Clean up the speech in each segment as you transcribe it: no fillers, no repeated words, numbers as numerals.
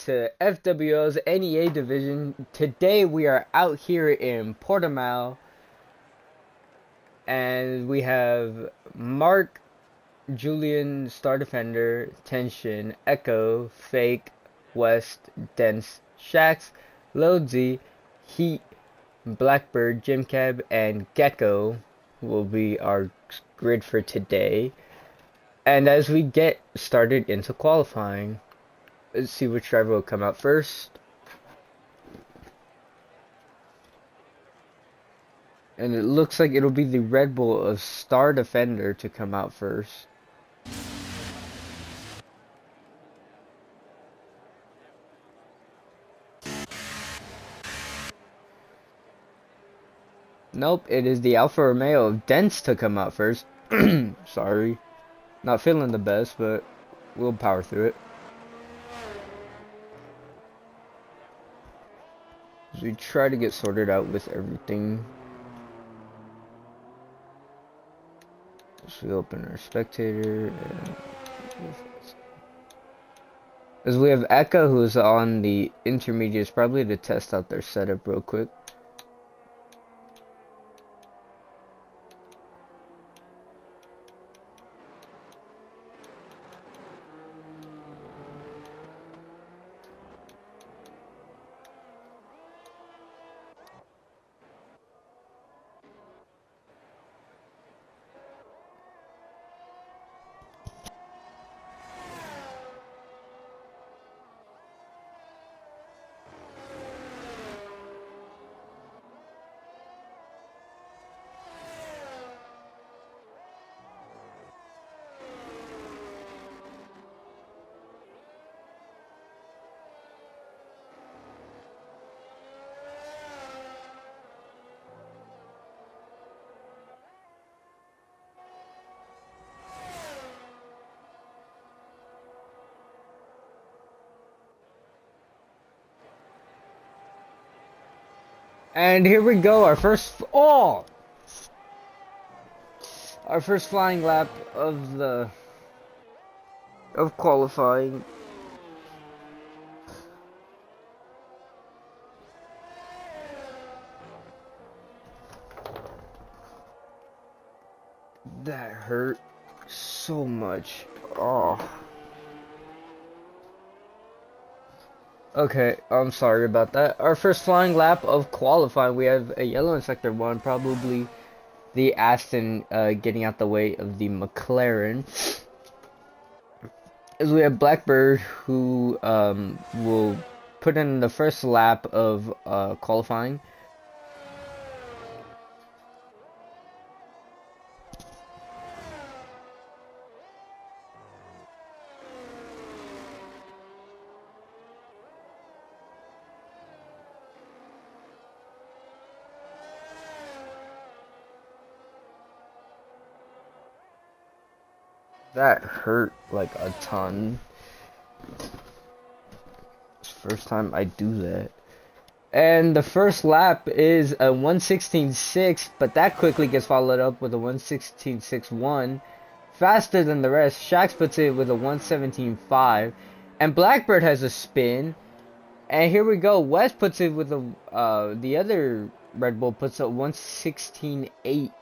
to FWL's NEA division. Today we are out here in Portimao, and we have Mark, Julian, Star Defender, Tension, Echo, Fake, West, Dense, Shax, Loadsy, Heat, Blackbird, Jimcab, and Gecko will be our grid for today. And as we get started into qualifying, let's see which driver will come out first. And it looks like it'll be the Red Bull of Star Defender to come out first. Nope, it is the Alfa Romeo of Dense to come out first. Sorry. Not feeling the best, but we'll power through it. As we try to get sorted out with everything. So we open our spectator. As we have Eka, who's on the intermediates, probably to test out their setup real quick. And here we go, our first flying lap of qualifying. That hurt so much. Oh. Okay, I'm sorry about that. Our first flying lap of qualifying, we have a yellow in sector 1, probably the Aston getting out the way of the McLaren. As we have Blackbird, who will put in the first lap of qualifying. That hurt like a ton. It's the first time I do that. And the first lap is a 1:16.6, but that quickly gets followed up with a 1:16.61. Faster than the rest. Shax puts it with a 1:17.5. And Blackbird has a spin. And here we go. West puts it with a, the other Red Bull puts a 1:16.8.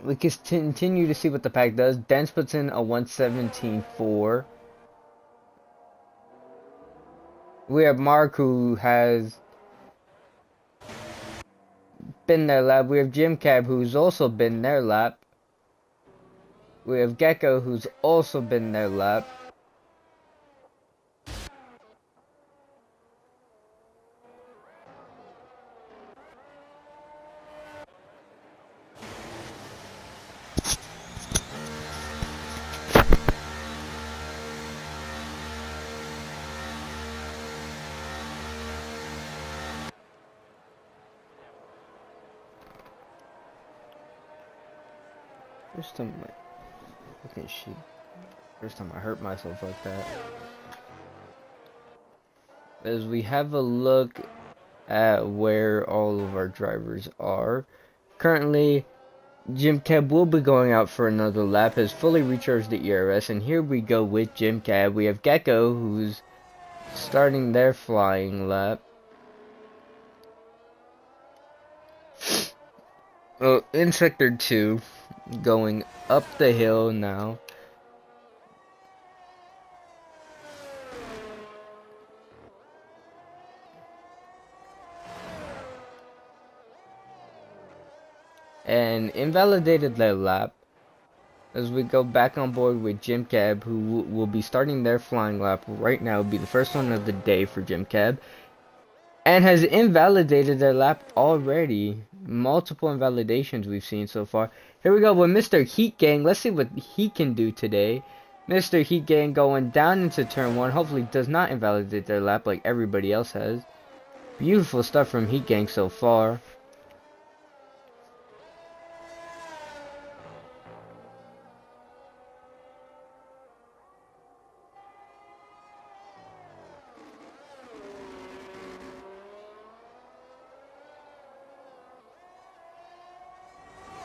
We can continue to see what the pack does. Dense puts in a 1:17.4. We have Mark, who has been their lap. We have Jim Cab, who's also been their lap. We have Gecko, who's also been their lap. First time I hurt myself like that. As we have a look at where all of our drivers are. Currently, Jim Cab will be going out for another lap, has fully recharged the ERS, and here we go with Jim Cab. We have Gecko, who's starting their flying lap. Well, in Sector 2, going up the hill now. And invalidated their lap. As we go back on board with Jim Cab, who will be starting their flying lap right now. Will be the first one of the day for Jim Cab. And has invalidated their lap already. Multiple invalidations we've seen so far. Here we go with Mr. Heat Gang. Let's see what he can do today. Mr. Heat Gang going down into turn 1. Hopefully does not invalidate their lap like everybody else has. Beautiful stuff from Heat Gang so far.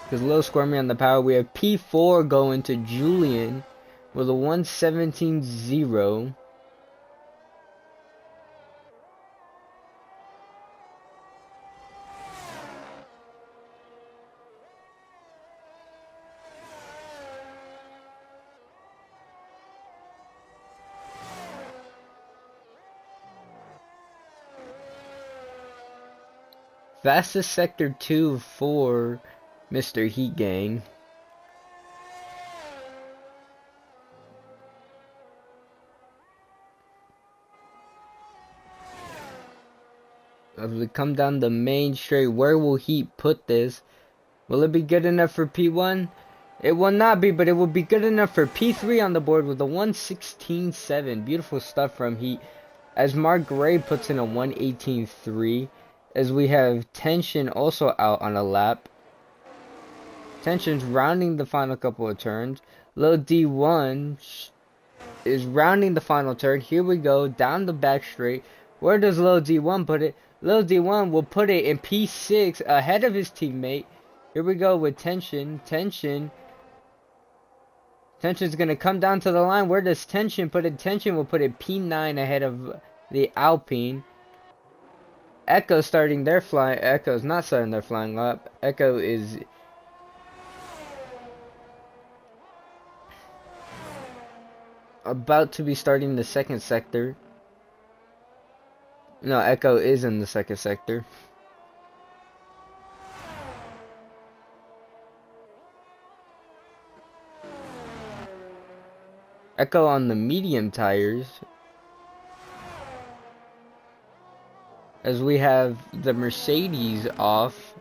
Because low squirmy on the power. We have P4 going to Julian with a 117.0. Fastest sector 2 for Mr. Heat Gang. As we come down the main straight, where will Heat put this? Will it be good enough for P1? It will not be, but it will be good enough for P3 on the board with a 116.7. Beautiful stuff from Heat. As Mark Gray puts in a 118.3. As we have Tension also out on a lap. Tension's rounding the final couple of turns. Low D1 is rounding the final turn. Here we go, down the back straight. Where does Low D1 put it? Low D1 will put it in P6 ahead of his teammate. Here we go with Tension. Tension's going to come down to the line. Where does Tension put it? Tension will put it P9 ahead of the Alpine. Echo starting their flying. Echo's not starting their flying lap. Echo is about to be starting the second sector. No, Echo is in the second sector. Echo on the medium tires. As we have the Mercedes off.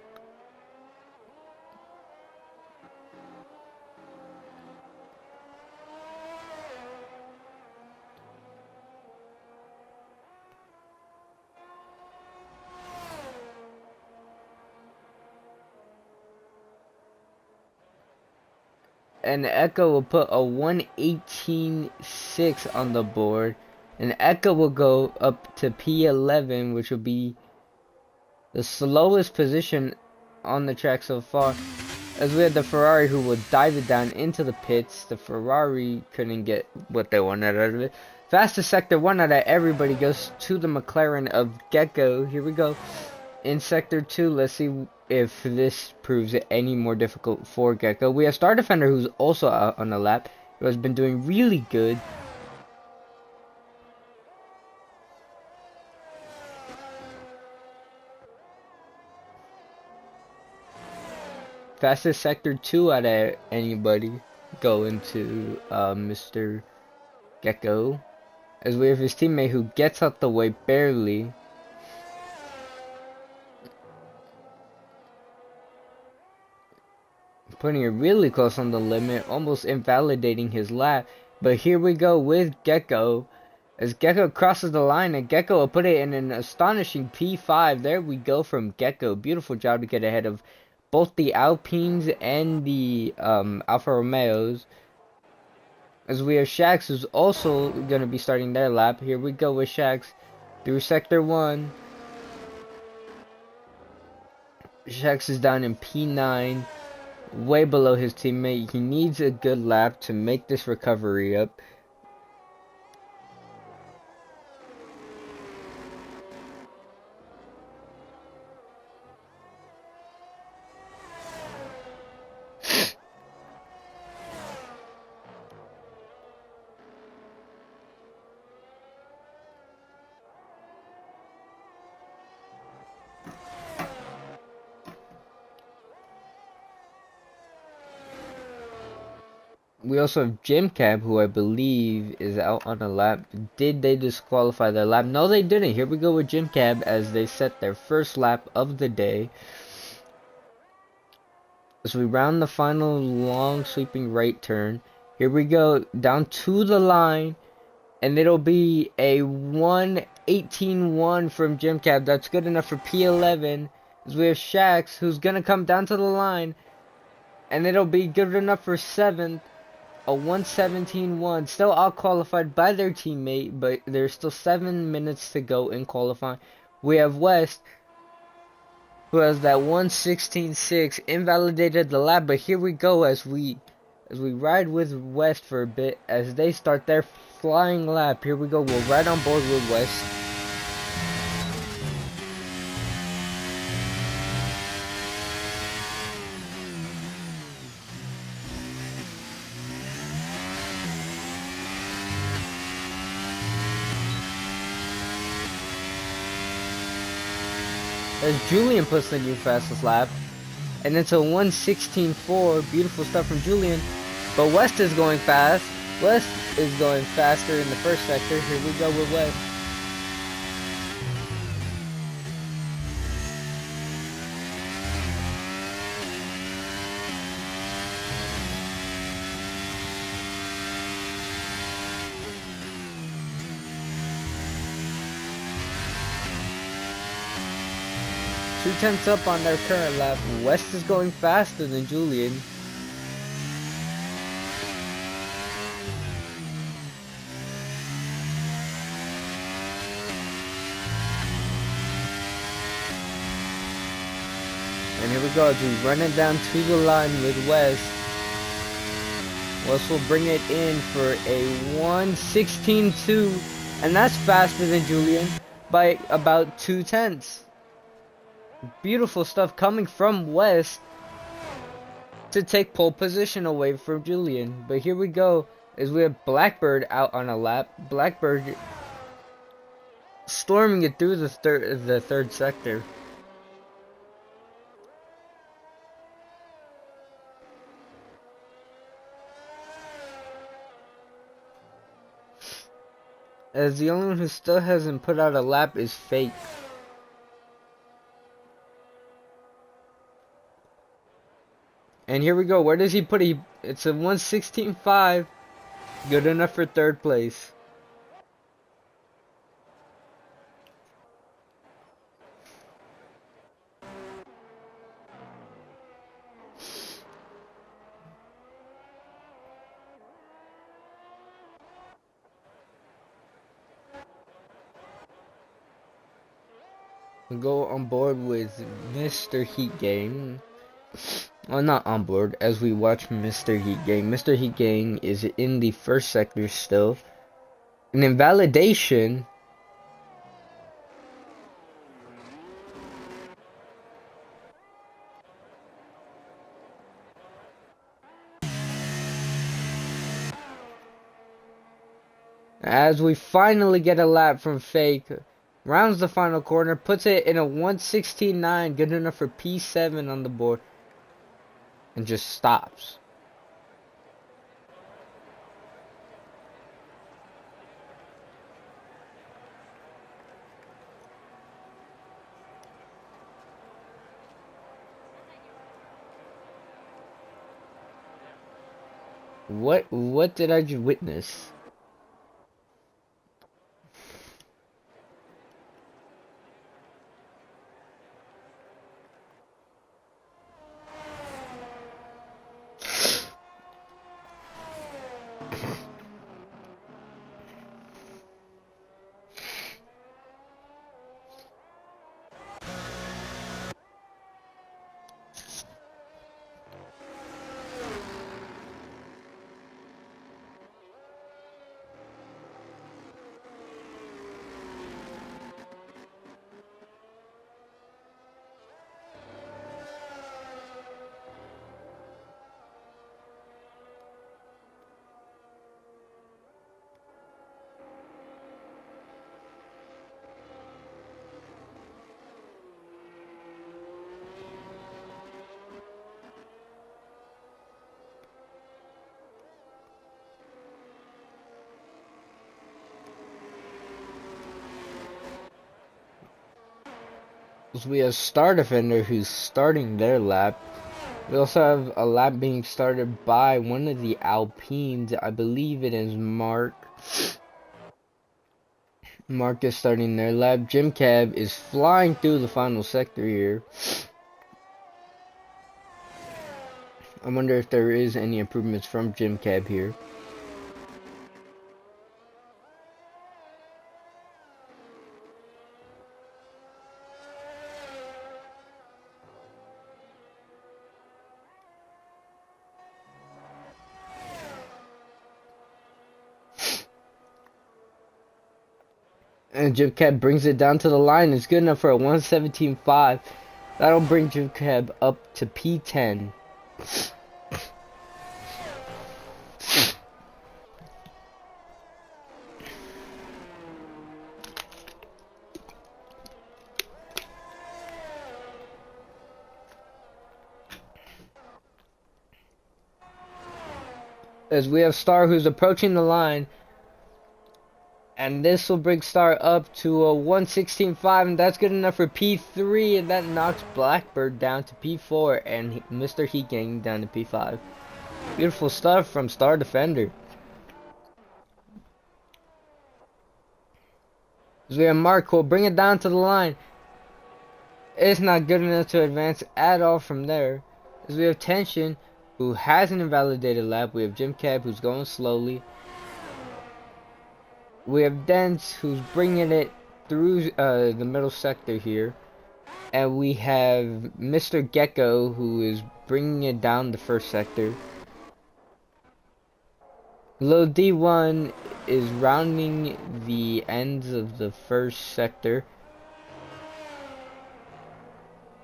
And Echo will put a 118.6 on the board. And Echo will go up to P11, which will be the slowest position on the track so far. As we had the Ferrari who will dive it down into the pits. The Ferrari couldn't get what they wanted out of it. Fastest sector 1 out of everybody goes to the McLaren of Gecko. Here we go. In sector 2, let's see if this proves it any more difficult for Gecko. We have Star Defender, who's also out on the lap, who has been doing really good. Fastest sector 2 out of anybody going to Mr. Gecko. As we have his teammate who gets out the way barely. Putting it really close on the limit, almost invalidating his lap. But here we go with Gecko. As Gecko crosses the line, and Gecko will put it in an astonishing P5. There we go from Gecko. Beautiful job to get ahead of both the Alpines and the Alfa Romeos. As we have Shax, who's also going to be starting their lap. Here we go with Shax through Sector 1. Shax is down in P9. way below his teammate. He needs a good lap to make this recovery up. We also have Jim Cab, who I believe is out on a lap. Did they disqualify their lap? No, they didn't. Here we go with Jim Cab as they set their first lap of the day. As we round the final long sweeping right turn. Here we go down to the line. And it'll be a 1:18.1 from Jim Cab. That's good enough for P11. As we have Shax, who's going to come down to the line. And it'll be good enough for 7th. A 1:17.1, still out qualified by their teammate, but there's still 7 minutes to go in qualifying. We have West, who has that 1:16.6, invalidated the lap, but here we go as we ride with West for a bit as they start their flying lap. Here we go, we'll ride on board with West. As Julian puts the new fastest lap. And it's a 1:16.4. Beautiful stuff from Julian. But West is going fast. West is going faster in the first sector. Here we go with West. Two-tenths up on their current lap. West is going faster than Julian. And here we go as we run it down to the line with West. West will bring it in for a 1:16.2. And that's faster than Julian by about 2/10. Beautiful stuff coming from West to take pole position away from Julian. But here we go as we have Blackbird out on a lap. Blackbird storming it through the third sector. As the only one who still hasn't put out a lap is Fake. And here we go. Where does he put it? It's a 1:16.5. Good enough for third place. We'll go on board with Mr. Heat Gang. Well, not on board, as we watch Mr. Heat Gang. Mr. Heat Gang is in the first sector still. An invalidation. As we finally get a lap from Fake. Rounds the final corner, puts it in a 1:16.9, good enough for P7 on the board. And just stops. What did I just witness? So we have Star Defender who's starting their lap. We also have a lap being started by one of the Alpines. I believe it is Mark. Mark is starting their lap. Jim Cab is flying through the final sector here. I wonder if there is any improvements from Jim Cab here. And Jim Cab brings it down to the line. It's good enough for a 117.5. That'll bring Jim Cab up to P10. As we have Star who's approaching the line. And this will bring Star up to a 116.5, and that's good enough for P3, and that knocks Blackbird down to P4, and Mr. Heat Gang down to P5. Beautiful stuff from Star Defender. As we have Mark, who will bring it down to the line. It's not good enough to advance at all from there. As we have Tension, who has an invalidated lap. We have Jim Cab, who's going slowly. We have Dents, who's bringing it through the middle sector here. And we have Mr. Gecko, who is bringing it down the first sector. Low D1 is rounding the ends of the first sector.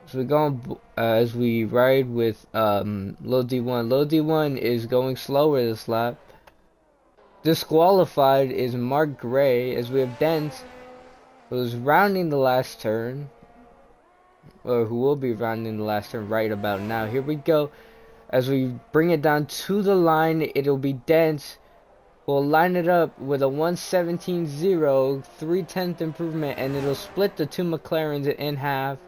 So we're going as we ride with Low D1. Low D1 is going slower this lap. Disqualified is Mark Gray, as we have Dent, who's rounding the last turn, or who will be rounding the last turn right about now. Here we go. As we bring it down to the line, it'll be Dent. We'll line it up with a 117.0, 3/10 improvement, and it'll split the two McLarens in half.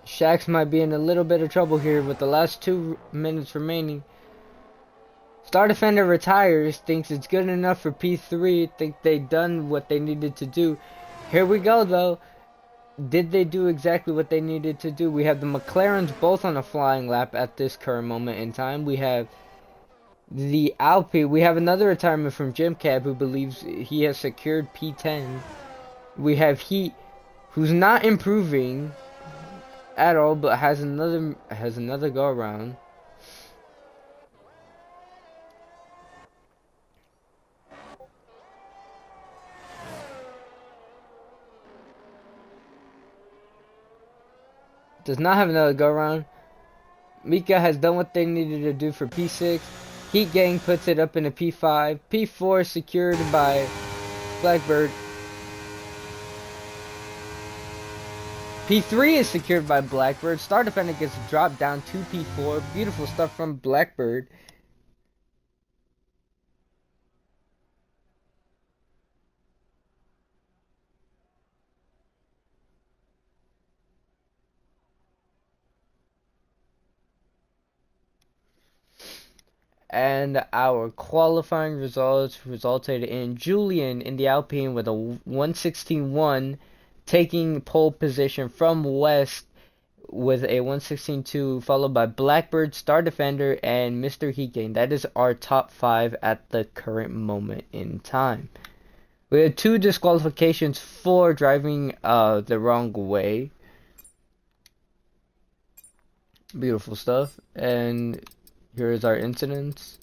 Shax might be in a little bit of trouble here with the last 2 minutes remaining. Star Defender retires, thinks it's good enough for P3, think they've done what they needed to do. Here we go though. Did they do exactly what they needed to do? We have the McLarens both on a flying lap at this current moment in time. We have the Alpine. We have another retirement from Jim Cab, who believes he has secured P10. We have Heat, who's not improving at all, but has another go around. Does not have another go around. Mika has done what they needed to do for P6. Heat Gang puts it up in a P5. P4 secured by Blackbird. P3 is secured by Blackbird. Star Defender gets dropped down to P4. Beautiful stuff from Blackbird. And our qualifying results resulted in Julian in the Alpine with a 116.1, taking pole position from West with a 116.2, followed by Blackbird, Star Defender, and Mr. Heatgang. That is our top 5 at the current moment in time. We had 2 disqualifications for driving the wrong way. Beautiful stuff. And here is our incidents.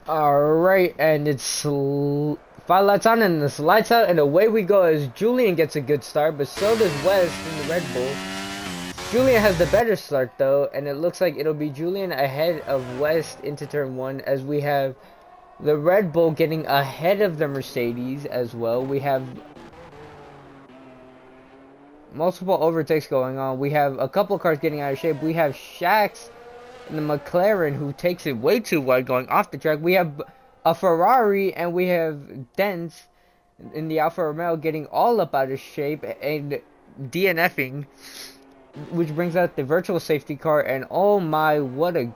Alright, and it's 5 lights on and it's lights out, and away we go as Julian gets a good start, but so does West in the Red Bull. Julian has the better start though, and it looks like it'll be Julian ahead of West into turn 1, as we have the Red Bull getting ahead of the Mercedes as well. We have multiple overtakes going on. We have a couple cars getting out of shape. We have Shax in the McLaren who takes it way too wide going off the track. We have a Ferrari and we have Dents in the Alfa Romeo getting all up out of shape and DNFing, which brings out the virtual safety car. And oh my, what a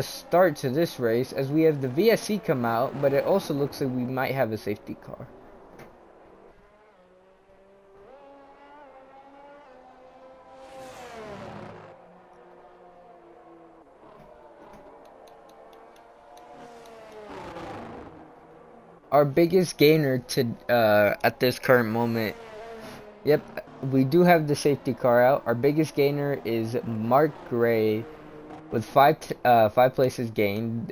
start to this race, as we have the VSC come out, but it also looks like we might have a safety car. Our biggest gainer to at this current moment, yep, we do have the safety car out. Our biggest gainer is Mark Gray with five places gained.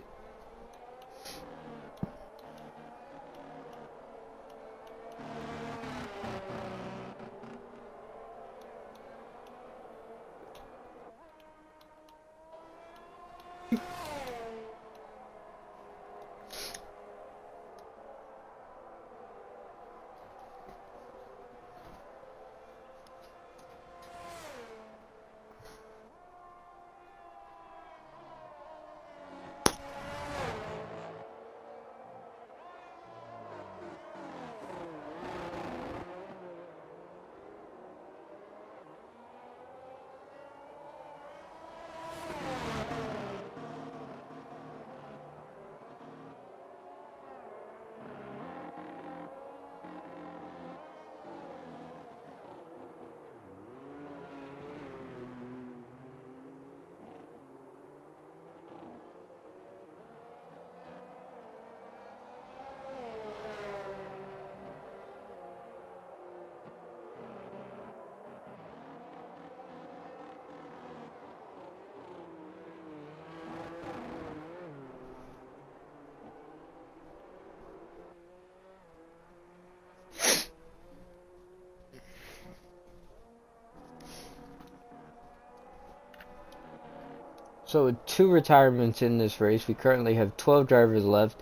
So with 2 retirements in this race, we currently have 12 drivers left.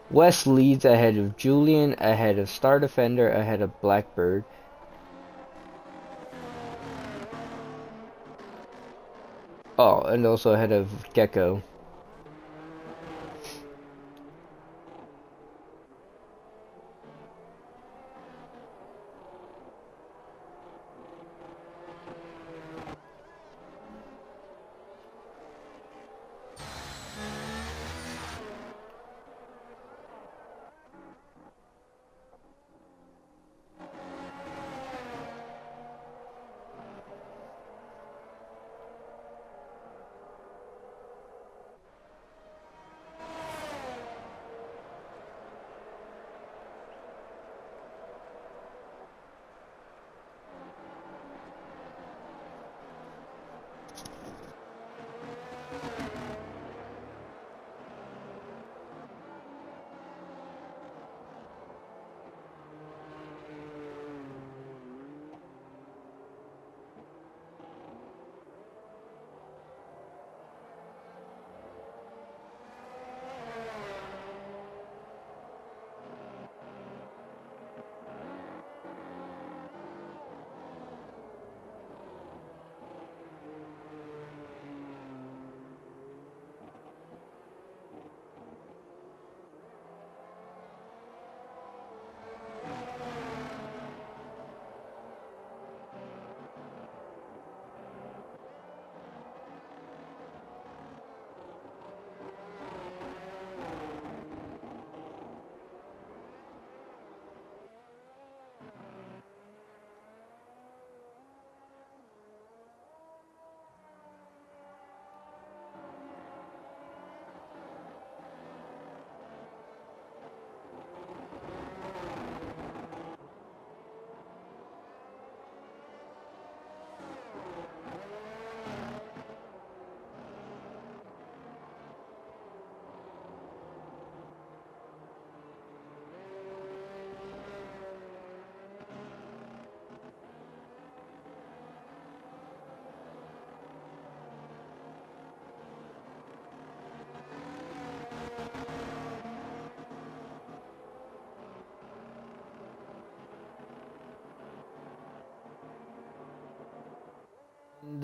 West leads ahead of Julian, ahead of Star Defender, ahead of Blackbird. Oh, and also ahead of Gecko.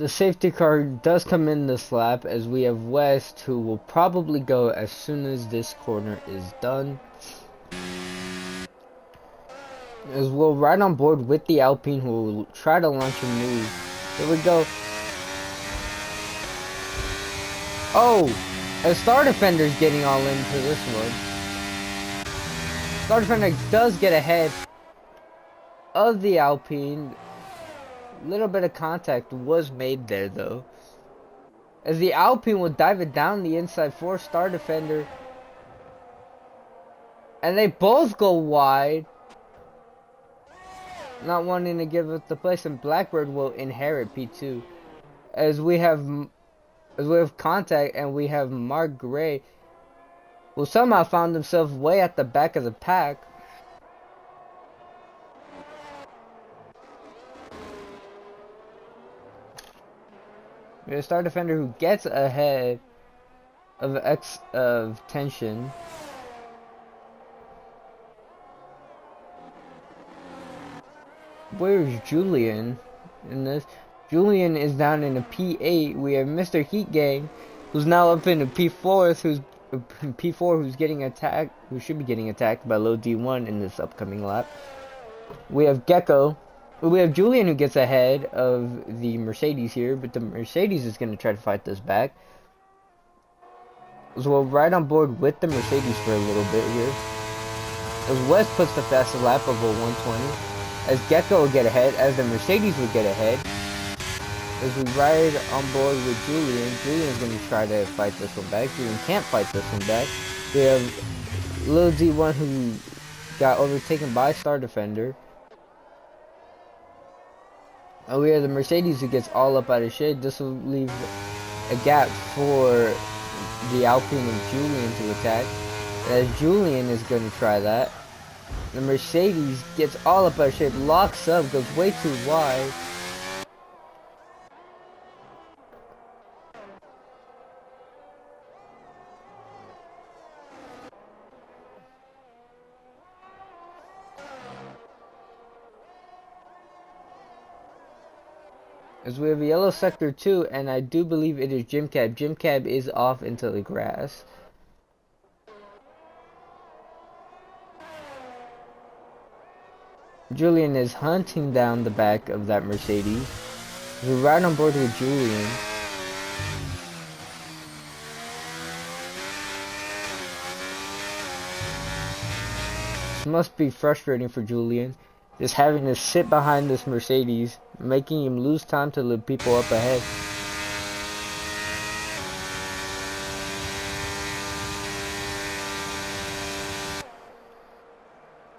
The safety car does come in this lap, as we have West, who will probably go as soon as this corner is done. As we'll ride on board with the Alpine, who will try to launch a move. Here we go. Oh! A Star Defender's getting all into this one. Star Defender does get ahead of the Alpine. Little bit of contact was made there though, as the Alpine will dive it down the inside for Star Defender, and they both go wide, not wanting to give up the place, and Blackbird will inherit P2, as we have contact, and we have Mark Gray, who somehow found himself way at the back of the pack. We have a Star Defender who gets ahead of Tension. Where's Julian in this? Julian is down in a P8. We have Mr. Heat Gang, who's now up in a P4, who's getting attacked, who should be getting attacked by low D1 in this upcoming lap. We have Gecko. We have Julian, who gets ahead of the Mercedes here, but the Mercedes is going to try to fight this back. So we'll ride on board with the Mercedes for a little bit here, as West puts the fastest lap of a 120, as Gecko will get ahead, as the Mercedes will get ahead. As we ride on board with Julian, Julian's going to try to fight this one back. Julian can't fight this one back. We have Lil D1, who got overtaken by Star Defender. And we have the Mercedes, who gets all up out of shade. This will leave a gap for the Alpine and Julian to attack, as Julian is going to try that. The Mercedes gets all up out of shape, locks up, goes way too wide. As we have a yellow sector 2, and I do believe it is Jim Cab. Jim Cab is off into the grass. Julian is hunting down the back of that Mercedes. We ride on board with Julian. This must be frustrating for Julian, just having to sit behind this Mercedes, making him lose time to the people up ahead.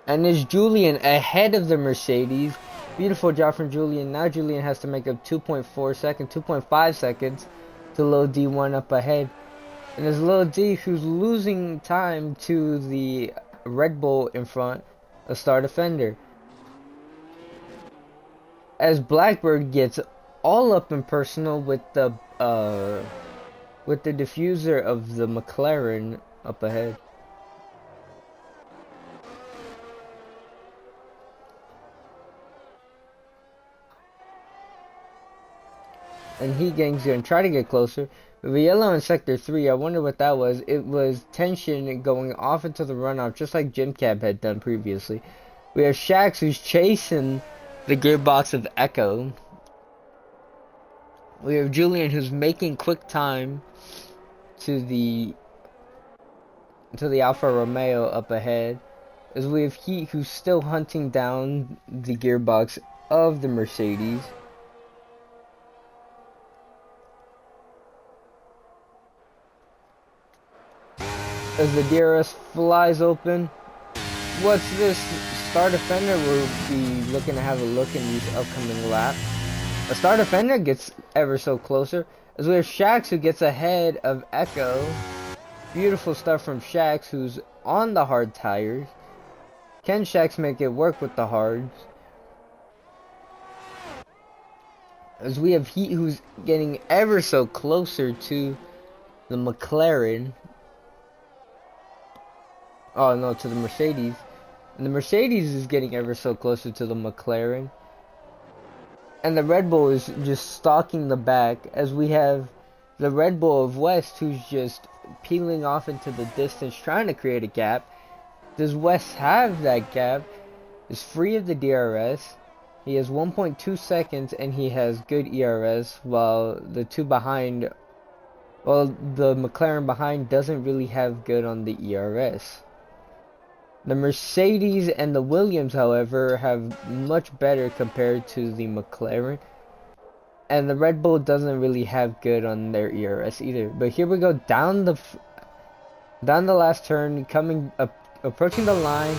And is Julian ahead of the Mercedes? Beautiful job from Julian. Now Julian has to make up 2.4 seconds, 2.5 seconds to Lil D1 up ahead. And it's Lil D who's losing time to the Red Bull in front, a Star Defender. As Blackbird gets all up in personal with the diffuser of the McLaren up ahead. And Heat Gang's gonna try to get closer. With the yellow in sector 3, I wonder what that was. It was Tension going off into the runoff, just like Jim Cab had done previously. We have Shax, who's chasing the gearbox of Echo. We have Julian, who's making quick time to the Alfa Romeo up ahead. As we have Heat, who's still hunting down the gearbox of the Mercedes. As the DRS flies open. What's this? Star Defender will be looking to have a look in these upcoming laps. A Star Defender gets ever so closer, as we have Shax, who gets ahead of Echo. Beautiful stuff from Shax, who's on the hard tires. Can Shax make it work with the hards? As we have Heat, who's getting ever so closer to the McLaren. Oh no, to the Mercedes. And the Mercedes is getting ever so closer to the McLaren. And the Red Bull is just stalking the back, as we have the Red Bull of West who's just peeling off into the distance trying to create a gap. Does West have that gap? Is free of the DRS. He has 1.2 seconds and he has good ERS, while the two behind, well, the McLaren behind doesn't really have good on the ERS. The Mercedes and the Williams, however, have much better compared to the McLaren. And the Red Bull doesn't really have good on their ERS either. But here we go down the last turn, approaching the line.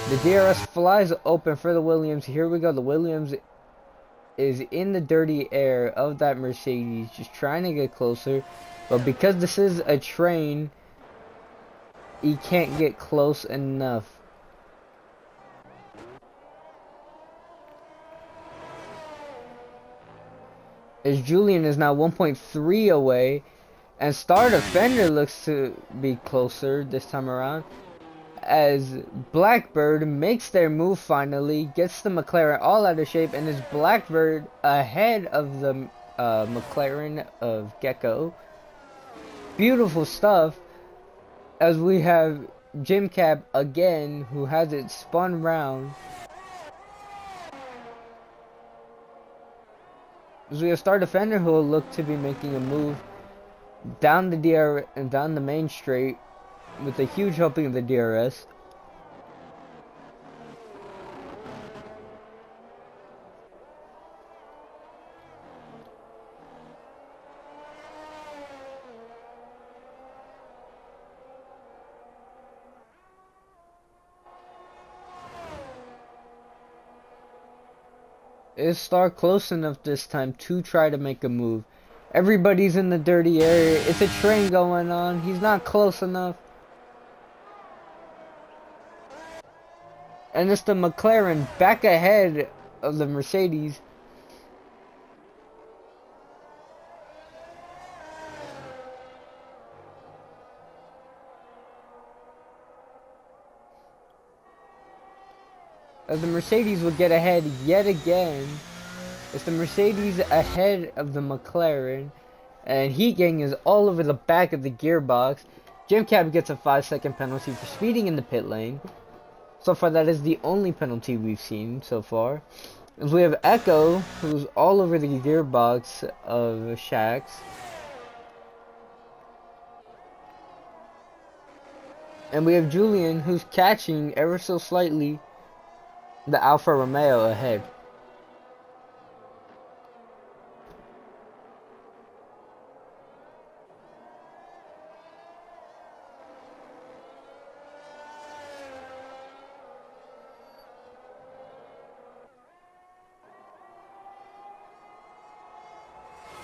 The DRS flies open for the Williams. Here we go. The Williams is in the dirty air of that Mercedes, just trying to get closer. But because this is a train, he can't get close enough. As Julian is now 1.3 away, and Star Defender looks to be closer this time around, as Blackbird makes their move finally, gets the McLaren all out of shape, and is Blackbird ahead of the McLaren of Gecko. Beautiful stuff, as we have Jim Cap again, who has it spun round. As we have Star Defender, who will look to be making a move down the main straight with a huge helping of the DRS. Is Star close enough this time to try to make a move? Everybody's in the dirty area. It's a train going on. He's not close enough. And it's the McLaren back ahead of the Mercedes. As the Mercedes will get ahead yet again. It's the Mercedes ahead of the McLaren. And Heat Gang is all over the back of the gearbox. Jim Cab gets a 5-second penalty for speeding in the pit lane. So far, that is the only penalty we've seen so far. As we have Echo, who's all over the gearbox of Shax. And we have Julian, who's catching ever so slightly the Alfa Romeo ahead.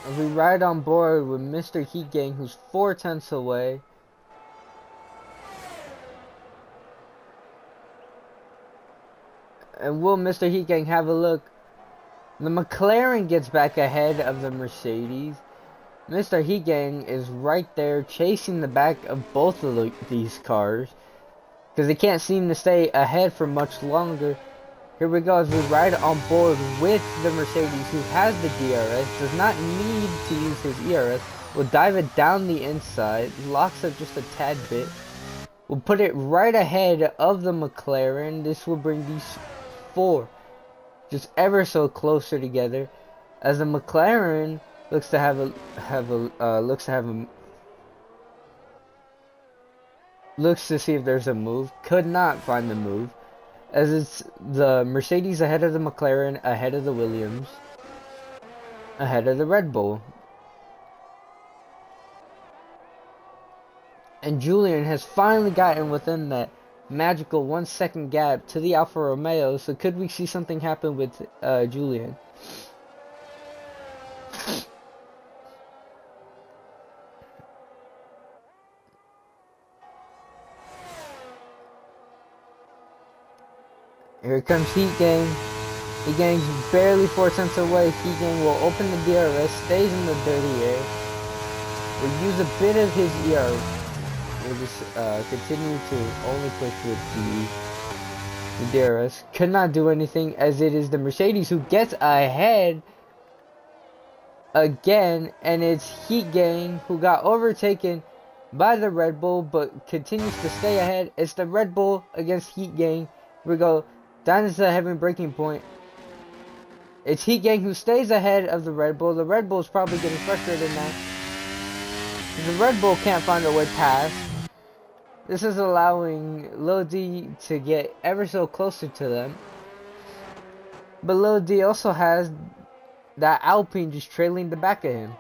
As we ride on board with Mr. Heat Gang, who's 4/10 away. And will Mr. Heat Gang have a look? The McLaren gets back ahead of the Mercedes. Mr. Heat Gang is right there chasing the back of both of these cars, because they can't seem to stay ahead for much longer. Here we go as we ride on board with the Mercedes, who has the DRS, does not need to use his ERS, will dive it down the inside, locks up just a tad bit, will put it right ahead of the McLaren. This will bring these four just ever so closer together, as the McLaren looks to see if there's a move. Could not find the move, as it's the Mercedes ahead of the McLaren, ahead of the Williams, ahead of the Red Bull. And Julian has finally gotten within that magical 1 second gap to the Alfa Romeo. So could we see something happen with Julian? Here comes Heat Gang. Heat Gang's barely 4/10 away. Heat Gang will open the DRS, stays in the dirty air. Will use a bit of his ER. We'll just continue to only push with The DRS could not do anything, as it is the Mercedes who gets ahead again, and it's Heat Gang who got overtaken by the Red Bull but continues to stay ahead. It's the Red Bull against Heat Gang. Here we go down into the heavy breaking point. It's Heat Gang who stays ahead of the Red Bull. The Red Bull is probably getting frustrated now. The Red Bull can't find a way past. This is allowing Lil D to get ever so closer to them. But Lil D also has that Alpine just trailing the back of him.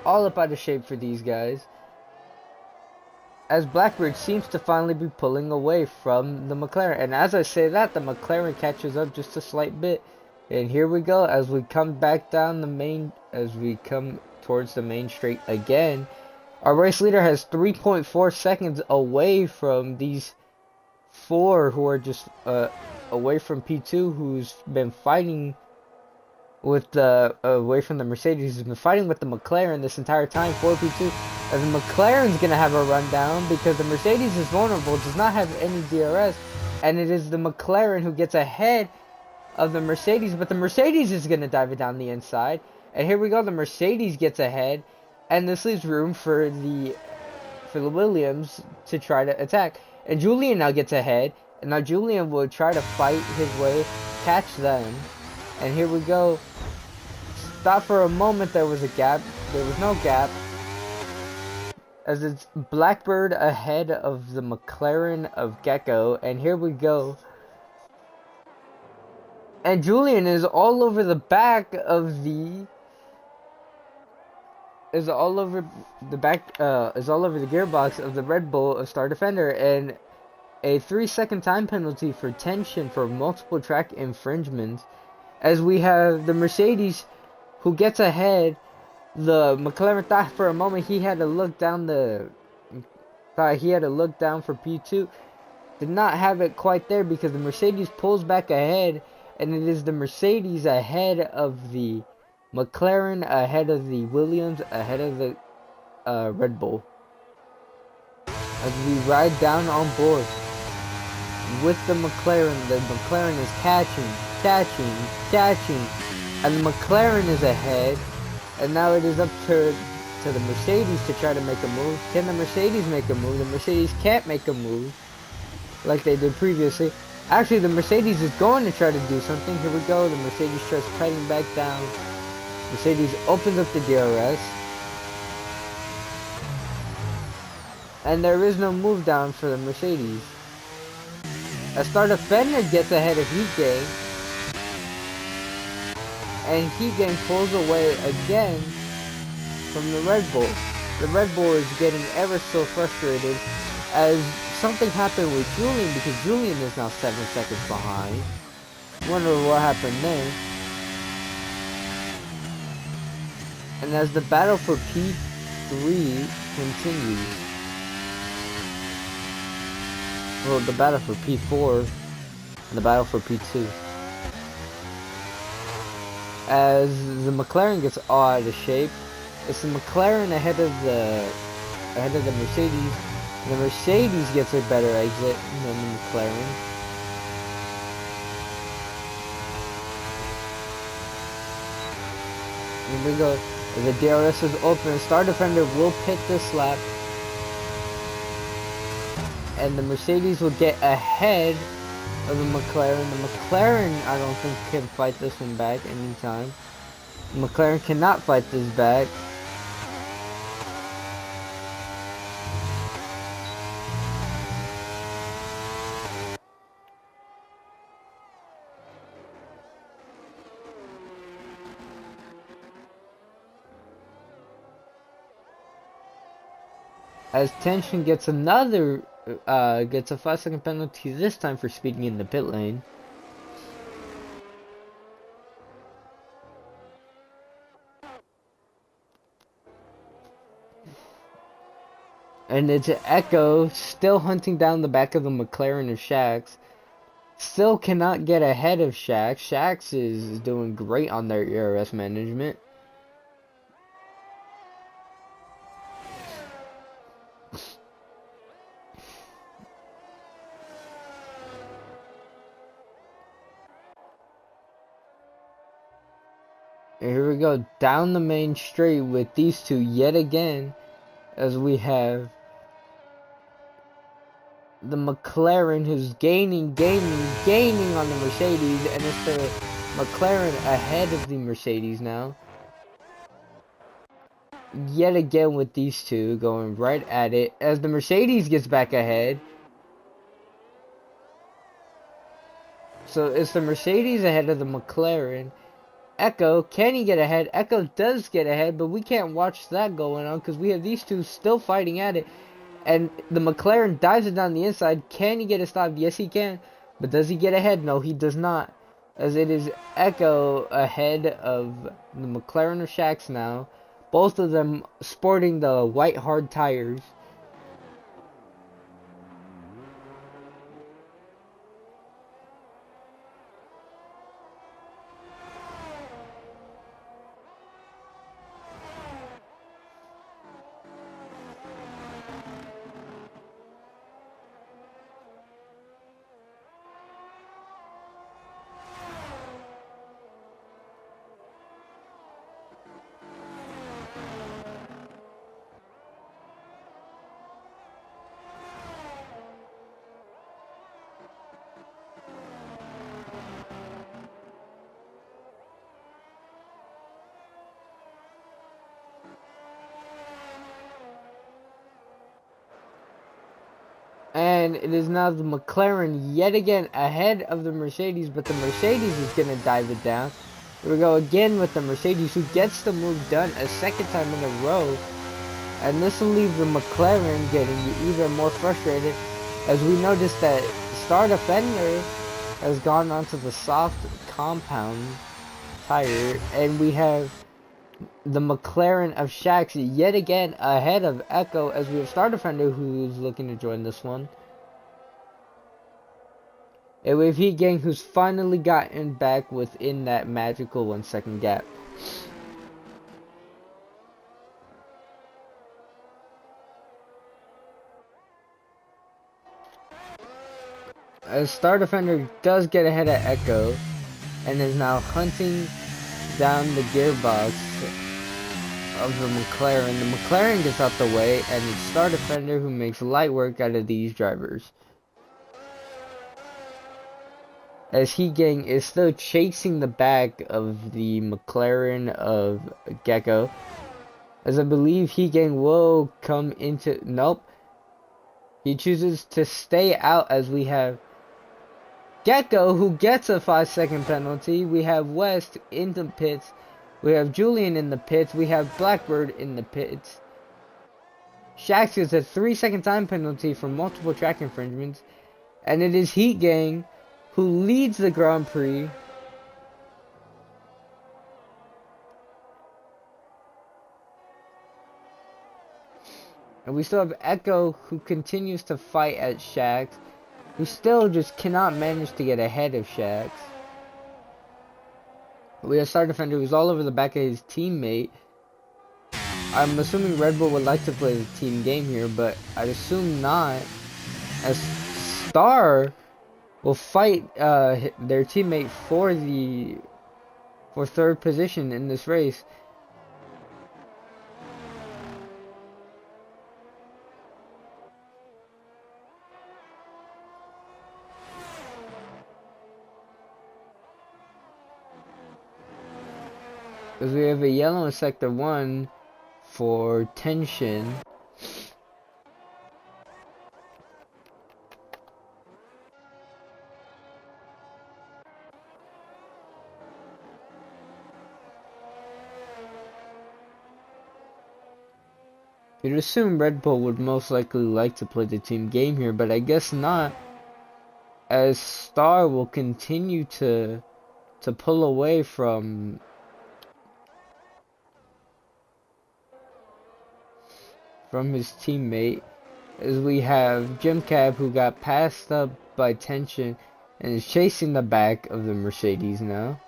All up out of shape for these guys, as Blackbird seems to finally be pulling away from the McLaren. And as I say that, the McLaren catches up just a slight bit. And here we go, as we come back down the main, as we come towards the main straight again. Our race leader has 3.4 seconds away from these four who are just away from P2, who's been fighting with the away from the Mercedes, has been fighting with the McLaren this entire time for P2. As the McLaren's gonna have a rundown because the Mercedes is vulnerable, does not have any DRS, and it is the McLaren who gets ahead of the Mercedes, but the Mercedes is gonna dive it down the inside. And here we go, the Mercedes gets ahead, and this leaves room for the Williams to try to attack. And Julian now gets ahead, and now Julian will try to fight his way, catch them. And here we go. Thought for a moment there was a gap. There was no gap. As it's Blackbird ahead of the McLaren of Gecko. And here we go. And Julian is all over the back of the... Is all over the gearbox of the Red Bull of Star Defender. And a 3-second time penalty for tension for multiple track infringements. As we have the Mercedes who gets ahead. The McLaren thought for a moment he had to look down for P2. Did not have it quite there because the Mercedes pulls back ahead, and it is the Mercedes ahead of the McLaren, ahead of the Williams, ahead of the Red Bull. As we ride down on board with the McLaren is catching, and the McLaren is ahead, and now it is up to the Mercedes to try to make a move. Can the Mercedes make a move? The Mercedes can't make a move like they did previously. Actually, the Mercedes is going to try to do something. Here we go. The Mercedes starts cutting back down. Mercedes opens up the DRS, and there is no move down for the Mercedes. A Star Defender gets ahead of Heat Gang, and Heat Gang pulls away again from the Red Bull. The Red Bull is getting ever so frustrated as something happened with Julian, because Julian is now 7 seconds behind. Wonder what happened there. And as the battle for P3 continues, well, the battle for P4 and the battle for P2. As the McLaren gets all out of shape, it's the McLaren ahead of the Mercedes. The Mercedes gets a better exit than the McLaren. Here we go. The DRS is open. Star Defender will pit this lap. And the Mercedes will get ahead of the McLaren. The McLaren, I don't think, can fight this one back anytime. The McLaren cannot fight this back. As Tension gets a 5-second penalty, this time for speeding in the pit lane. And it's Echo still hunting down the back of the McLaren of Shax. Still cannot get ahead of Shax. Shax is doing great on their ERS management. And here we go down the main straight with these two yet again, as we have the McLaren who's gaining on the Mercedes, and it's the McLaren ahead of the Mercedes now. Yet again with these two going right at it as the Mercedes gets back ahead. So it's the Mercedes ahead of the McLaren. Echo, can he get ahead? Echo does get ahead, but we can't watch that going on because we have these two still fighting at it. And the McLaren dives it down the inside. Can he get a stop? Yes, he can. But does he get ahead? No, he does not. As it is Echo ahead of the McLaren of Shax now. Both of them sporting the white hard tires. And it is now the McLaren yet again ahead of the Mercedes, but the Mercedes is going to dive it down. Here we go again with the Mercedes, who gets the move done a second time in a row. And this will leave the McLaren getting even more frustrated, as we notice that Star Defender has gone onto the soft compound tire, and we have the McLaren of Shax yet again ahead of Echo, as we have Star Defender who's looking to join this one. And we have Heat Gang who's finally gotten back within that magical 1 second gap. As Star Defender does get ahead of Echo and is now hunting down the gearbox of the McLaren. The McLaren gets out the way, and it's Star Defender who makes light work out of these drivers. As Heat Gang is still chasing the back of the McLaren of Gecko. As I believe Heat Gang will come into... Nope. He chooses to stay out as we have Gecko, who gets a 5-second penalty. We have West in the pits. We have Julian in the pits. We have Blackbird in the pits. Shax gets a 3-second time penalty for multiple track infringements. And it is Heat Gang who leads the Grand Prix. And we still have Echo, who continues to fight at Shax, who still just cannot manage to get ahead of Shax. We have Star Defender, who's all over the back of his teammate. I'm assuming Red Bull would like to play the team game here, but I'd assume not, as Star will fight their teammate for third position in this race. Because we have a yellow in sector 1 for tension. You'd assume Red Bull would most likely like to play the team game here, but I guess not, as Star will continue to pull away from his teammate, as we have Jim Cab, who got passed up by tension and is chasing the back of the Mercedes now.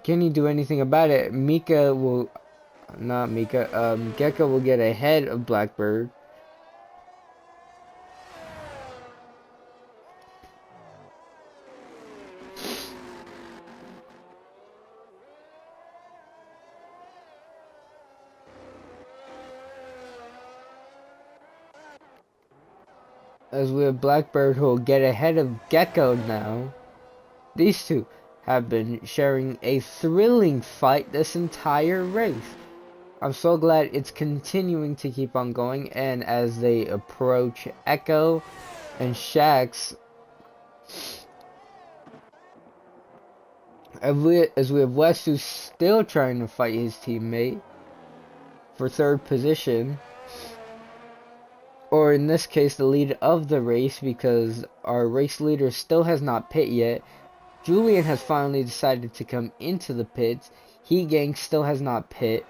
Can he do anything about it? Gecko will get ahead of Blackbird. as we have Blackbird who will get ahead of Gecko now. These two have been sharing a thrilling fight this entire race. I'm so glad it's continuing to keep on going, and as they approach Echo and Shax, as we have West who's still trying to fight his teammate for third position, or in this case the lead of the race, because our race leader still has not pit yet. Julian has finally decided to come into the pits. Heat Gang still has not pit.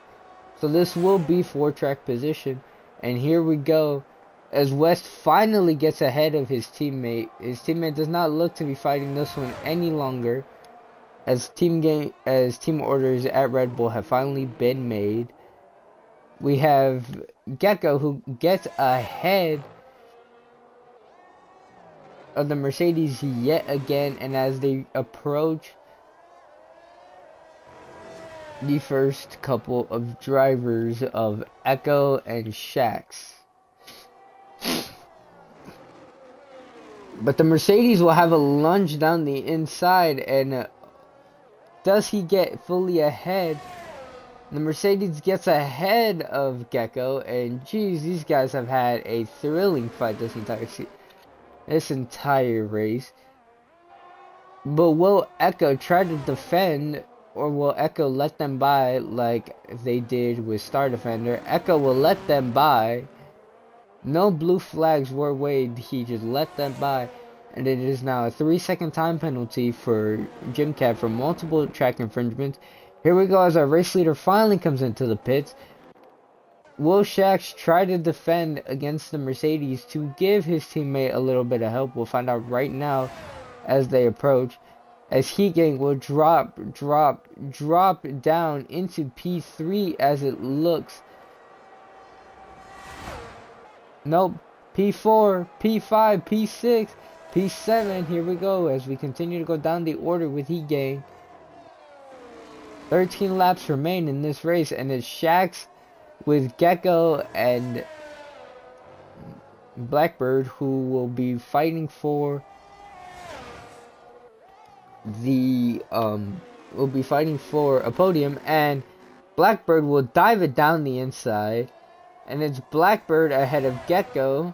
So this will be 4-track position. And here we go. As West finally gets ahead of his teammate. His teammate does not look to be fighting this one any longer. As team orders at Red Bull have finally been made. We have Gecko who gets ahead of the Mercedes yet again, and as they approach the first couple of drivers of Echo and Shax. But the Mercedes will have a lunge down the inside, and does he get fully ahead? The Mercedes gets ahead of Gecko, and geez, these guys have had a thrilling fight this entire race. But will Echo try to defend, or will Echo let them by like they did with Star Defender? Echo will let them by. No blue flags were waved, he just let them by. And it is now a 3-second time penalty for Jim Cab for multiple track infringements. Here we go as our race leader finally comes into the pits. Will Shax try to defend against the Mercedes to give his teammate a little bit of help? We'll find out right now as they approach. As Heat Gang will drop down into P3 as it looks. Nope. P4, P5, P6, P7. Here we go as we continue to go down the order with Heat Gang. 13 laps remain in this race, and it's Shax with Gecko and Blackbird who will be fighting for a podium, and Blackbird will dive it down the inside, and it's Blackbird ahead of Gecko,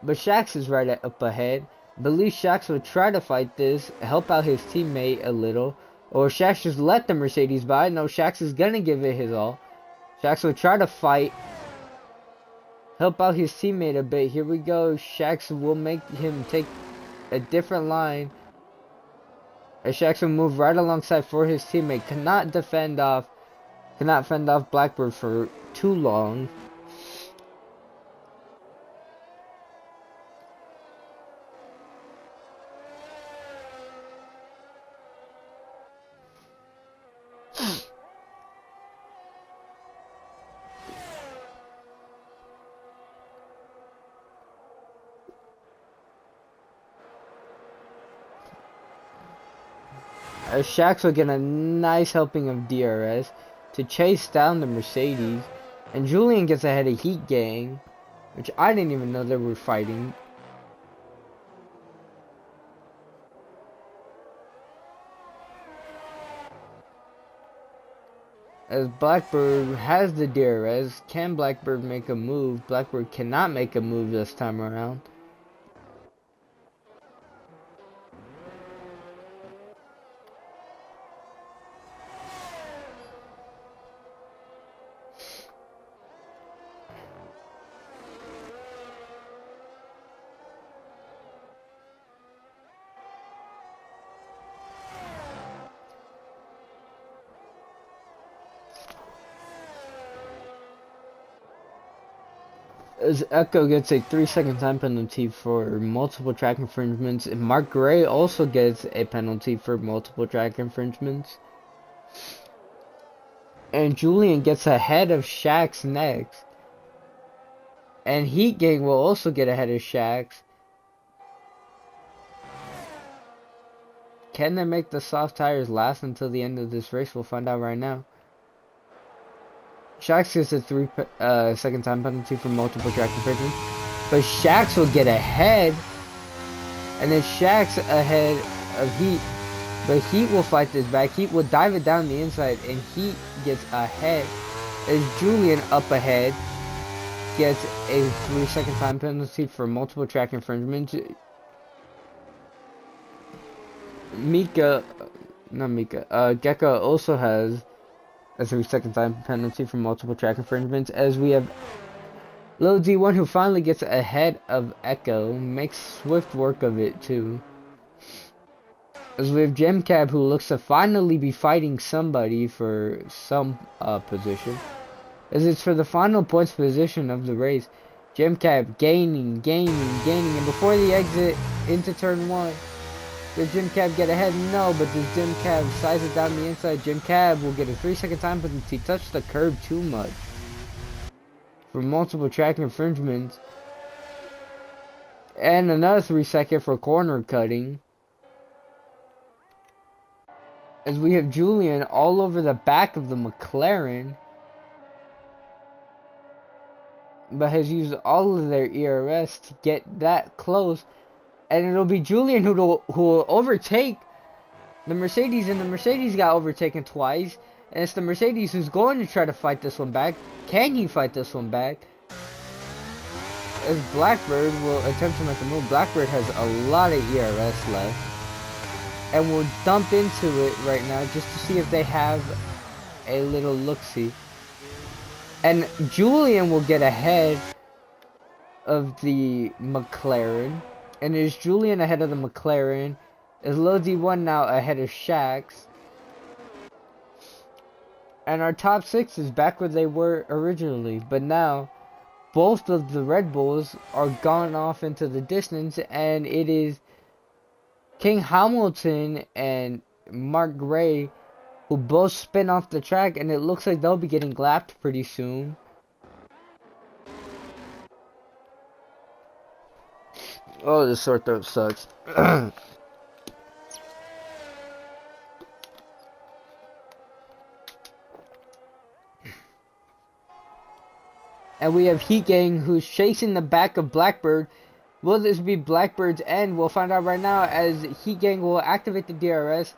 but Shax is right up ahead. I believe Shax will try to fight this, help out his teammate a little, or Shax just let the Mercedes by. No, Shax is gonna give it his all. Shax will try to fight, help out his teammate a bit. Here we go. Shax will make him take a different line. As Shax will move right alongside for his teammate. Cannot fend off Blackbird for too long. As Shax will get a nice helping of DRS to chase down the Mercedes, and Julian gets ahead of Heat Gang, which I didn't even know they were fighting. As Blackbird has the DRS, can Blackbird make a move? Blackbird cannot make a move this time around. As Echo gets a 3-second time penalty for multiple track infringements, and Mark Gray also gets a penalty for multiple track infringements. And Julian gets ahead of Shax next. And Heat Gang will also get ahead of Shax. Can they make the soft tires last until the end of this race? We'll find out right now. Shax gets a 3-second time penalty for multiple track infringements. but Shax will get ahead, and then Shax ahead of Heat, but Heat will fight this back. Heat will dive it down the inside, and Heat gets ahead as Julian up ahead gets a 3-second time penalty for multiple track infringements. Gecko also has a 3-second time penalty for multiple track infringements, as we have Lil D1 who finally gets ahead of Echo, makes swift work of it too. As we have GemCab who looks to finally be fighting somebody for some position, as it's for the final points position of the race. GemCab gaining, and before the exit into turn 1, does GemCab get ahead? No, but does GemCab size it down the inside? GemCab will get a 3-second time penalty. Touched the curb too much for multiple track infringements, and another 3-second for corner cutting. As we have Julian all over the back of the McLaren, but has used all of their ERS to get that close, and it'll be Julian who will overtake the Mercedes, and the Mercedes got overtaken twice, and it's the Mercedes who's going to try to fight this one back. Can he fight this one back? As Blackbird will attempt to make a move. Blackbird has a lot of ERS left, and will dump into it right now just to see if they have a little look-see. And Julian will get ahead of the McLaren, and is Julian ahead of the McLaren? Is Lil D1 now ahead of Shax? And our top 6 is back where they were originally, but now both of the Red Bulls are gone off into the distance, and it is King Hamilton and Mark Gray who both spin off the track, and it looks like they'll be getting lapped pretty soon. Oh, this sore throat sucks. And we have Heat Gang who's chasing the back of Blackbird. Will this be Blackbird's end? We'll find out right now, as Heat Gang will activate the DRS,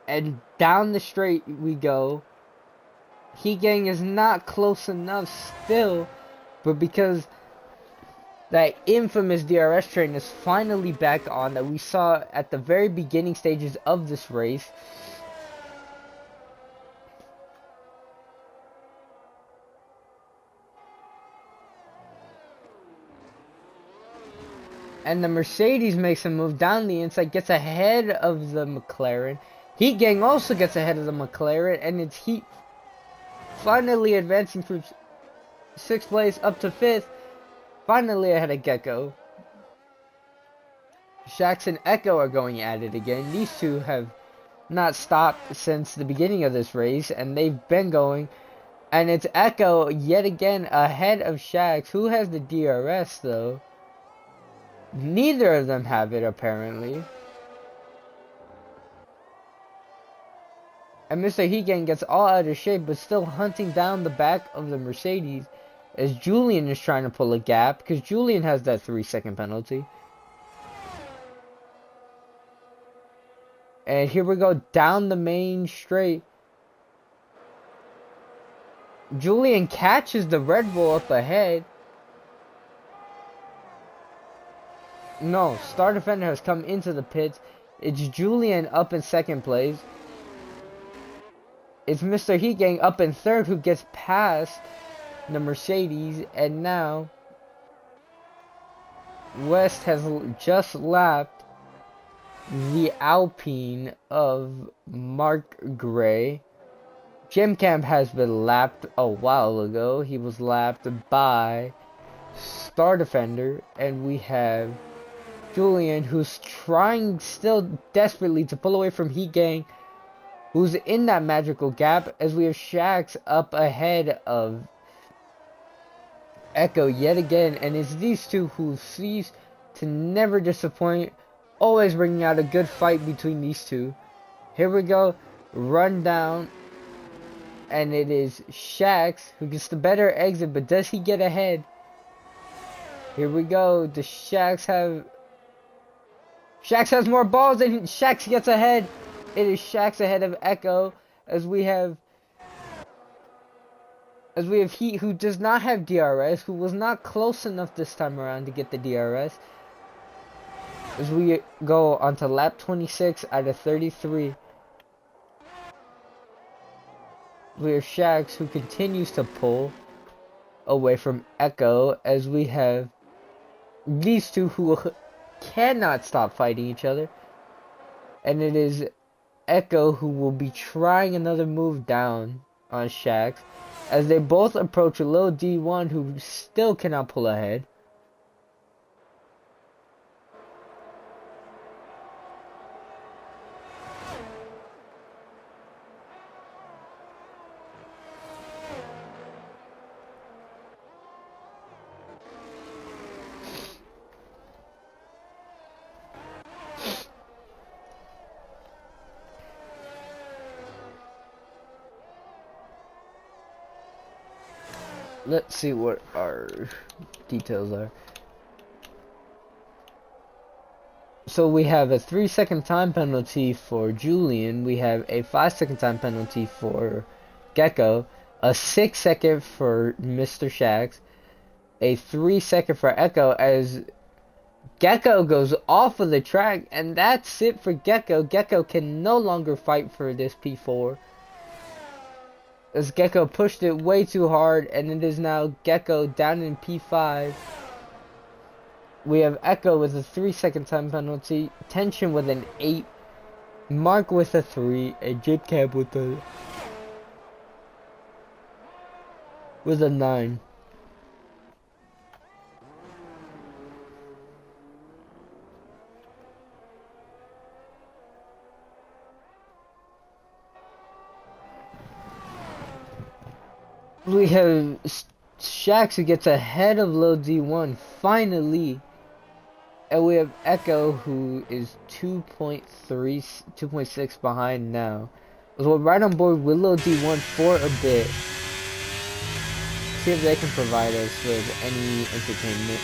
and down the straight we go. Heat Gang is not close enough still, but because that infamous DRS train is finally back on that we saw at the very beginning stages of this race, and the Mercedes makes a move down the inside, gets ahead of the McLaren. Heat Gang also gets ahead of the McLaren, and it's Heat finally advancing from 6th place up to 5th, finally ahead of Gecko. Shax and Echo are going at it again. These two have not stopped since the beginning of this race, and they've been going. And it's Echo yet again ahead of Shax, who has the DRS though. Neither of them have it apparently. And Mr. Heat Gang gets all out of shape, but still hunting down the back of the Mercedes, as Julian is trying to pull a gap, because Julian has that 3-second penalty. And here we go down the main straight. Julian catches the Red Bull up ahead. No, Star Defender has come into the pits. It's Julian up in 2nd place. It's Mr. Heat Gang up in 3rd, who gets past the Mercedes, and now West has just lapped the Alpine of Mark Gray. GemCab has been lapped a while ago. He was lapped by Star Defender, and we have Julian, who's trying still desperately to pull away from Heat Gang, who's in that magical gap, as we have Shax up ahead of Echo yet again, and it's these two who cease to never disappoint, always bringing out a good fight between these two. Here we go, run down, and it is Shax who gets the better exit, but does he get ahead? Here we go. The Shax has more balls and Shax gets ahead. It is Shax ahead of Echo as we have Heat, who does not have DRS, who was not close enough this time around to get the DRS. As we go on to lap 26 out of 33. We have Shax, who continues to pull away from Echo, as we have these two who cannot stop fighting each other. And it is Echo who will be trying another move down on Shax, as they both approach a little D1 who still cannot pull ahead. Let's see what our details are. So we have a 3-second time penalty for Julian. We have a 5-second time penalty for Gecko. A 6-second for Mr. Shax. A 3-second for Echo, as Gecko goes off of the track. And that's it for Gecko. Gecko can no longer fight for this P4. As Gecko pushed it way too hard, and it is now Gecko down in P5. We have Echo with a 3-second time penalty, Tension with an 8, Mark with a 3, and JitCab with a 9. We have Shax, who gets ahead of Lil D1 finally. And we have Echo, who is 2.6 behind now. So we're right on board with Lil D1 for a bit. See if they can provide us with any entertainment.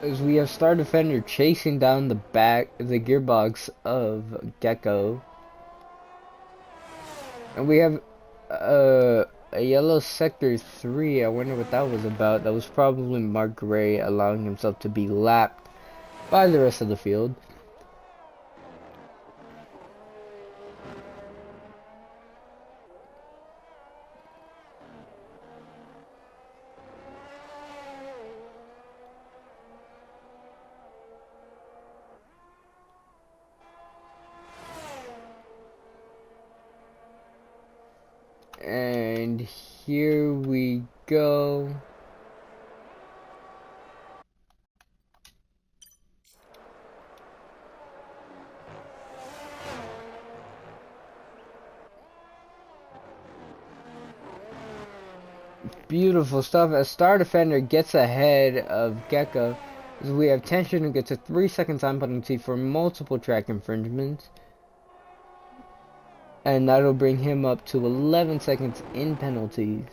As we have Star Defender chasing down the gearbox of Gecko. And we have a yellow sector 3. I wonder what that was about. That was probably Mark Gray allowing himself to be lapped by the rest of the field. And here we go. Beautiful stuff as Star Defender gets ahead of Gecko. As we have Tension, who gets a 3-second time penalty for multiple track infringements. And that'll bring him up to 11 seconds in penalties.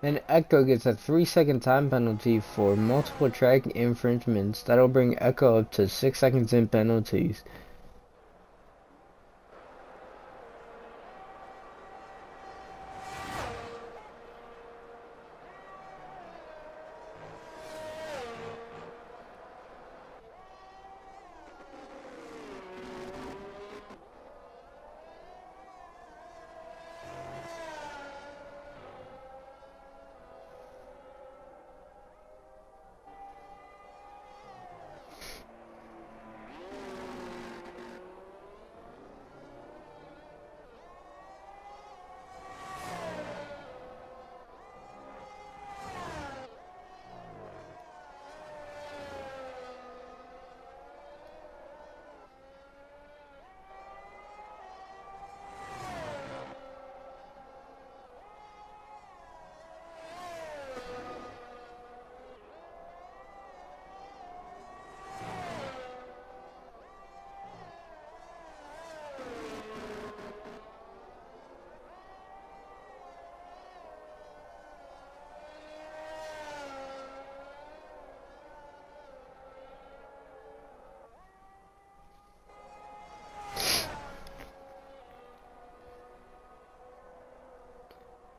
And Echo gets a 3-second time penalty for multiple track infringements. That'll bring Echo up to 6 seconds in penalties.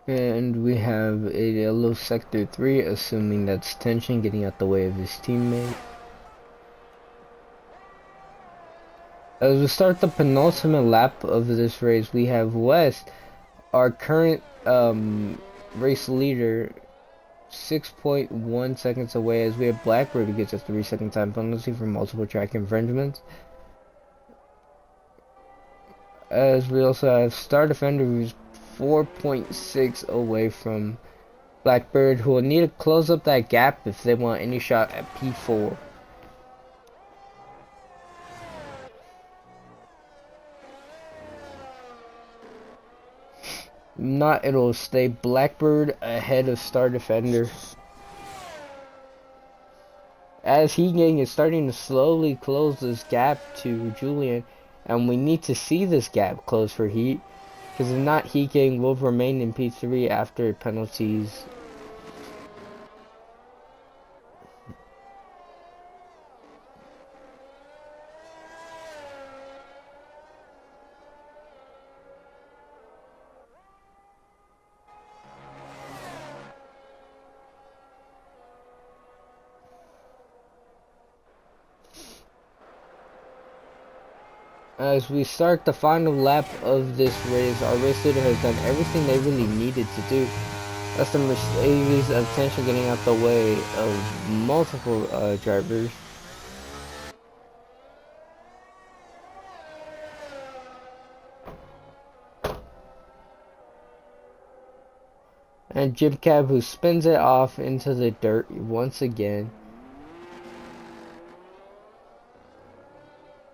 And we have a yellow sector 3, assuming that's tension getting out the way of his teammate. As we start the penultimate lap of this race, we have West, our current race leader, 6.1 seconds away, as we have Blackbird who gets a 3-second time penalty for multiple track infringements. As we also have Star Defender, who's 4.6 away from Blackbird, who will need to close up that gap if they want any shot at P4. Not, it'll stay Blackbird ahead of Star Defender. As Hegang is starting to slowly close this gap to Julian, and we need to see this gap close for Heat, because if not, Hegang will remain in P3 after penalties. As we start the final lap of this race, our race leader has done everything they really needed to do. That's the Mercedes of tension getting out the way of multiple drivers. And Jim Cab, who spins it off into the dirt once again.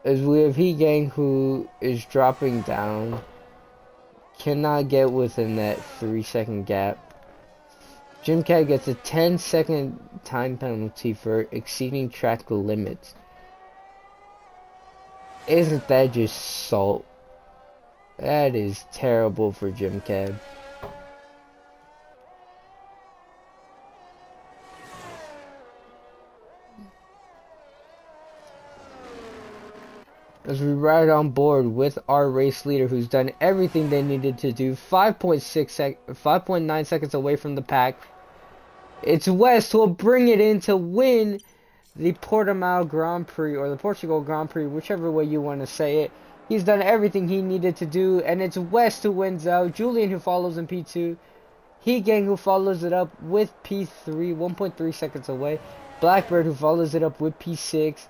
As we have Heat Gang, who is dropping down, cannot get within that 3-second gap. Jim Cab gets a 10-second time penalty for exceeding track limits. Isn't that just salt? That is terrible for Jim Cab. As we ride on board with our race leader, who's done everything they needed to do, 5.9 seconds away from the pack. It's West who will bring it in to win the Portimao Grand Prix, or the Portugal Grand Prix, whichever way you want to say it. He's done everything he needed to do, and it's West who wins out. Julian, who follows in P2. Heat Gang, who follows it up with P3, 1.3 seconds away. Blackbird, who follows it up with P6.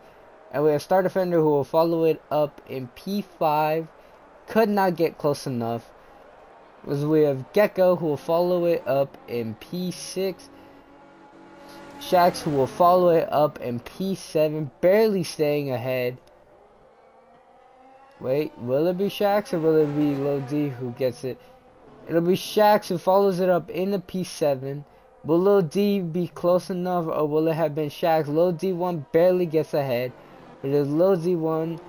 And we have Star Defender, who will follow it up in P5. Could not get close enough. As we have Gecko, who will follow it up in P6. Shax, who will follow it up in P7, barely staying ahead. Wait, will it be Shax or will it be Low D who gets it? It'll be Shax who follows it up in the P7. Will Low D be close enough, or will it have been Shax? Low D1 barely gets ahead. It is Low D1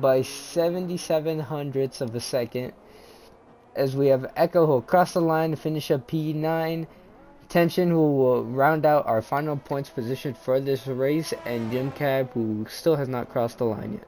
by 77 hundredths of a second. As we have Echo, who will cross the line to finish up P9. Tension, who will round out our final points position for this race, and Jim Cab, who still has not crossed the line yet.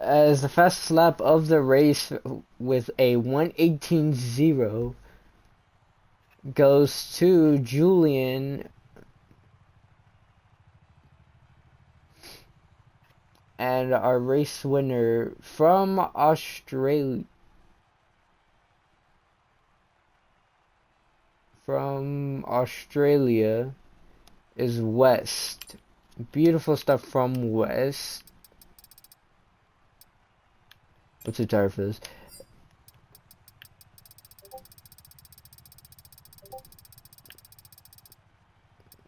As the fastest lap of the race with a 1:18.0 goes to Julian, and our race winner from Australia is West. Beautiful stuff from West. I'm too tired for this.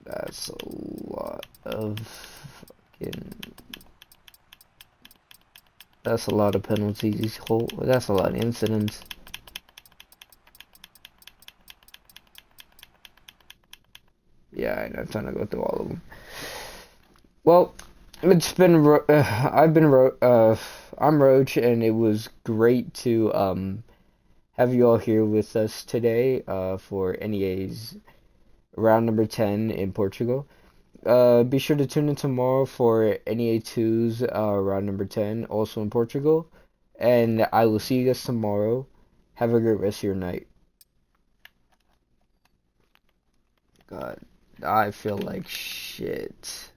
That's a lot of fucking... That's a lot of penalties. That's a lot of incidents. Yeah, I don't have time to go through all of them. Well, it's been I'm Roach, and it was great to have you all here with us today for NEA's round number 10 in Portugal. Be sure to tune in tomorrow for NEA2's round number 10, also in Portugal. And I will see you guys tomorrow. Have a great rest of your night. God, I feel like shit.